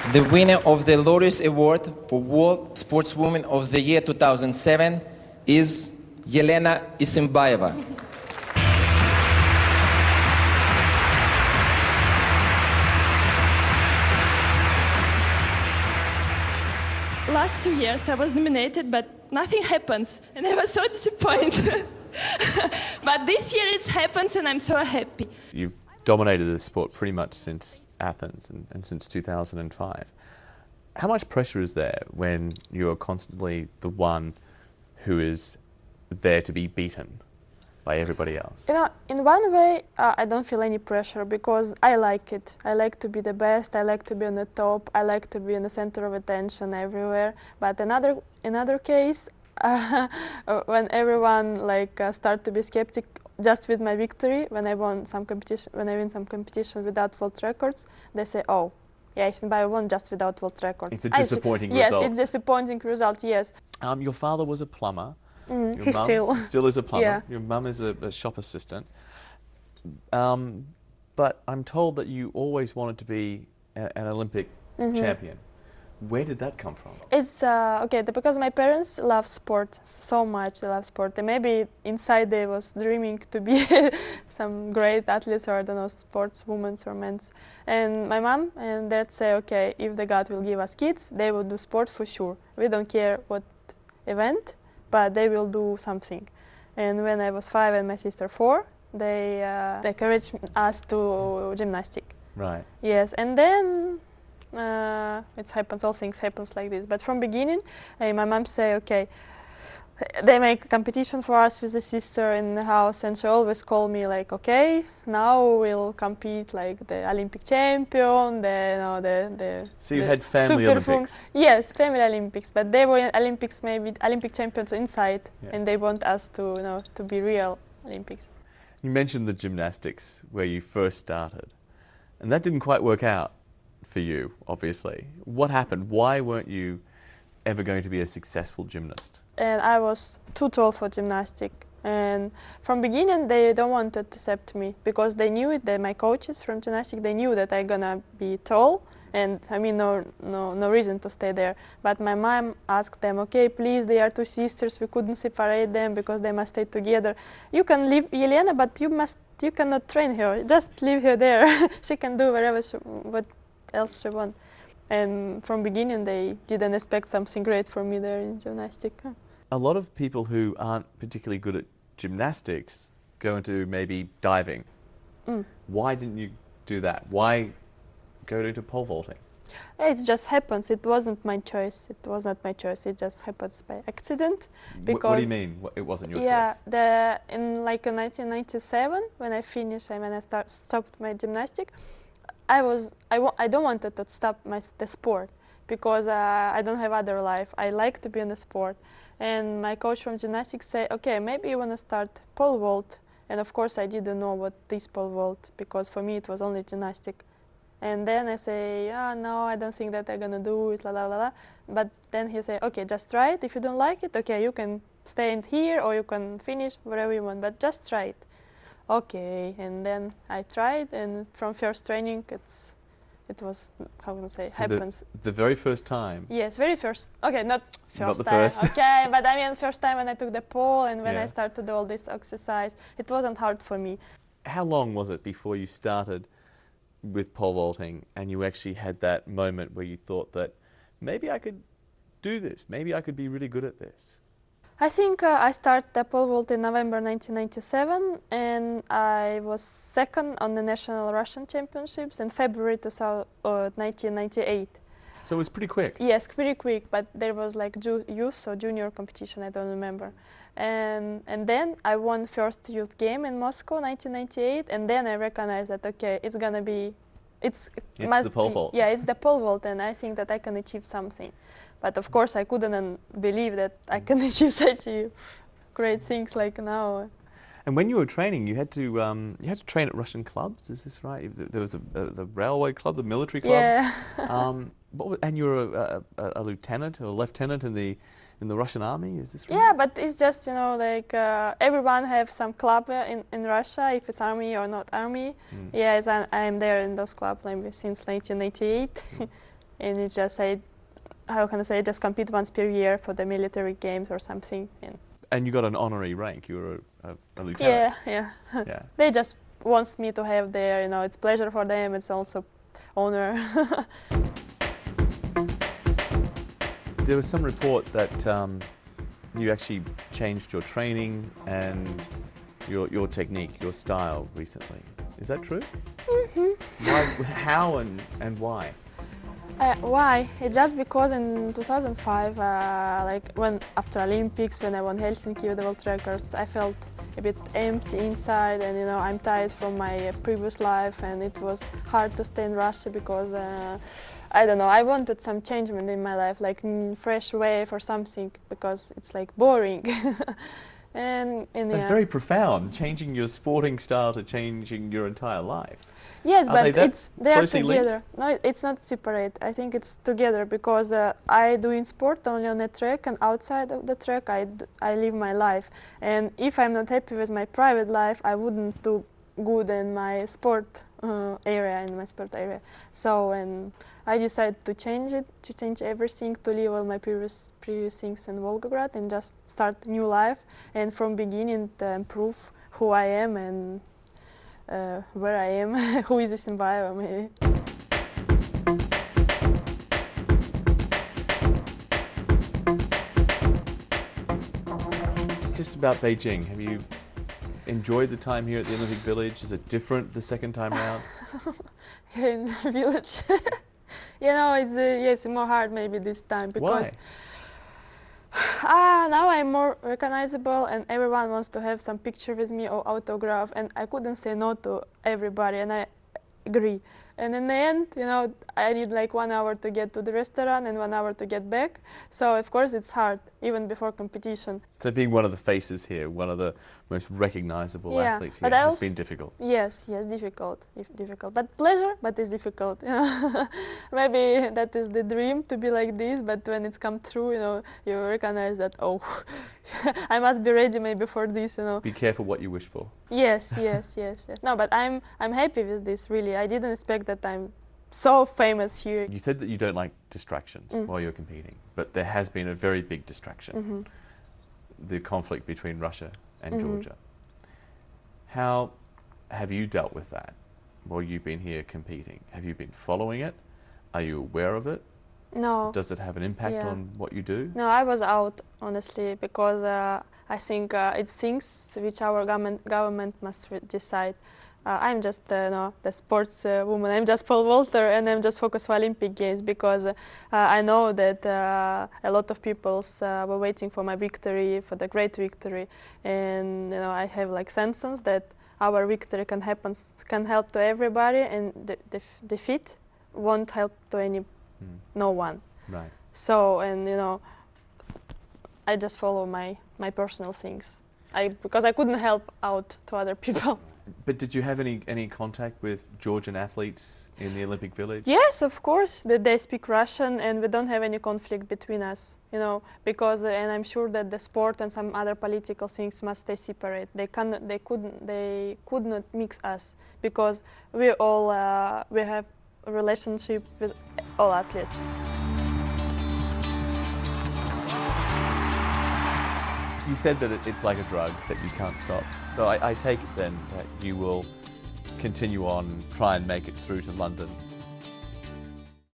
The winner of the Lotus Award for World Sportswoman of the Year 2007 is Yelena Isinbayeva. Last 2 years I was nominated, but nothing happens, and I was so disappointed. But this year it happens, and I'm so happy. You've dominated the sport pretty much since Athens and since 2005. How much pressure is there when you are constantly the one who is there to be beaten by everybody else? You know, in one way, I don't feel any pressure because I like it. I like to be the best. I like to be on the top. I like to be in the center of attention everywhere. But another case, when everyone start to be skeptic just with my victory, when I win some competition without world records, they say, "Oh, yeah, Isinbayeva won just without world record." It's a disappointing result. Yes, it's a disappointing result. Yes. Your father was a plumber. He still is a plumber. Yeah. Your mum is a shop assistant. But I'm told that you always wanted to be an Olympic champion. Where did that come from? It's because my parents love sport so much. They love sport. And maybe inside they was dreaming to be some great athletes, or I don't know, sportswomen or men. And my mom and dad say, okay, if the God will give us kids, they will do sport for sure. We don't care what event, but they will do something. And when I was 5 and my sister 4, they encouraged us to gymnastics. Right. Yes, and then it happens. All things happens like this. But from beginning, my mom say, okay, they make a competition for us with the sister in the house, and she always call me like, okay, now we'll compete like the Olympic champion, So you had family Olympics? Yes, family Olympics, but they were Olympics, maybe Olympic champions inside, and they want us to to be real Olympics. You mentioned the gymnastics where you first started, and that didn't quite work out for you, obviously. What happened? Why weren't you ever going to be a successful gymnast? And I was too tall for gymnastics. And from beginning, they don't want to accept me because they knew it. My coaches from gymnastics, they knew that I'm gonna be tall, and I mean no reason to stay there. But my mom asked them, okay, please, they are two sisters. We couldn't separate them because they must stay together. You can leave Yelena, but you cannot train her. Just leave her there. She can do what else she wants. And from beginning, they didn't expect something great from me there in gymnastics. A lot of people who aren't particularly good at gymnastics go into maybe diving. Why didn't you do that? Why go into pole vaulting? It just happens. It wasn't my choice. It was not my choice. It just happens by accident. What do you mean? It wasn't your choice? Yeah, in 1997, when I finished, when I stopped my gymnastics, I don't want to stop the sport because I don't have other life. I like to be in the sport. And my coach from gymnastics said, okay, maybe you want to start pole vault. And of course I didn't know what is pole vault because for me it was only gymnastics. And then I say, no, I don't think that I'm going to do it, la la la la. But then he said, okay, just try it. If you don't like it, okay, you can stay in here or you can finish wherever you want, but just try it. Okay, and then I tried, and from first training, it was, how can I say, so happens. The very first time? Yes, very first. Okay, not first not the time. First. Okay, but I mean first time when I took the pole and when Yeah. I started to do all this exercise, it wasn't hard for me. How long was it before you started with pole vaulting and you actually had that moment where you thought that maybe I could do this, maybe I could be really good at this? I think I started the pole vault in November 1997, and I was second on the national Russian championships in February 1998. So it was pretty quick. Yes, pretty quick, but there was like youth or junior competition, I don't remember. And then I won first youth game in Moscow 1998, and then I recognized that, okay, it's gonna be, It's the pole vault. Yeah, it's the pole vault, and I think that I can achieve something. But of course, I couldn't believe that I can achieve such great things like now. And when you were training, you had to train at Russian clubs. Is this right? There was the railway club, the military club. Yeah. And you were a lieutenant or a lieutenant in the Russian army. Is this right? Yeah, but it's just like everyone have some club in Russia, if it's army or not army. Yes, I am there in those clubs since 1988. and it's just how can I say, just compete once per year for the military games or something. And you got an honorary rank. You were a lieutenant. Yeah. Yeah. They just want me to have there. It's pleasure for them. It's also honor. There was some report that you actually changed your training and your technique, your style recently. Is that true? Mm-hmm. How and why? Why? It's just because in 2005, when after Olympics, when I won Helsinki with the World Records, I felt a bit empty inside, and I'm tired from my previous life, and it was hard to stay in Russia because I don't know. I wanted some changement in my life, like fresh wave or something, because it's like boring. And that's very profound. Changing your sporting style to changing your entire life. Yes, Are but they are closely together. linked? No, it's not separate. I think it's together because I do in sport only on the track, and outside of the track I live my life. And if I'm not happy with my private life, I wouldn't do good in my sport area. So and I decided to change it, to change everything, to leave all my previous things in Volgograd and just start new life, and from beginning to improve who I am and where I am, who is Isinbayeva maybe. Just about Beijing, have you enjoyed the time here at the Olympic Village? Is it different the second time around? In the village. It's more hard maybe this time because now I'm more recognizable and everyone wants to have some picture with me or autograph, and I couldn't say no to everybody, and I agree. And in the end, I need like 1 hour to get to the restaurant and 1 hour to get back. So of course it's hard, even before competition. So being one of the faces here, one of the most recognizable athletes here, has been difficult. Yes, difficult. But pleasure, but it's difficult. Maybe that is the dream, to be like this, but when it's come true, you recognize that, I must be ready maybe for this, Be careful what you wish for. Yes. No, but I'm happy with this, really. I didn't expect that I'm so famous here. You said that you don't like distractions while you're competing, but there has been a very big distraction, the conflict between Russia and Georgia. How have you dealt with that while you've been here competing? Have you been following it? Are you aware of it? No. Does it have an impact on what you do? No, I was out, honestly, because I think it's things which our government must decide. I'm just the sports woman. I'm just pole vaulter, and I'm just focused for Olympic Games because I know that a lot of people were waiting for my victory, for the great victory, and I have like sense that our victory can help to everybody, and the defeat won't help to no one. Right. So I just follow my personal things. Because I couldn't help out to other people. But did you have any contact with Georgian athletes in the Olympic Village? Yes, of course. They speak Russian, and we don't have any conflict between us. Because and I'm sure that the sport and some other political things must stay separate. They could not mix us because we all we have a relationship with all athletes. You said that it's like a drug that you can't stop. So I take it then that you will continue on, try and make it through to London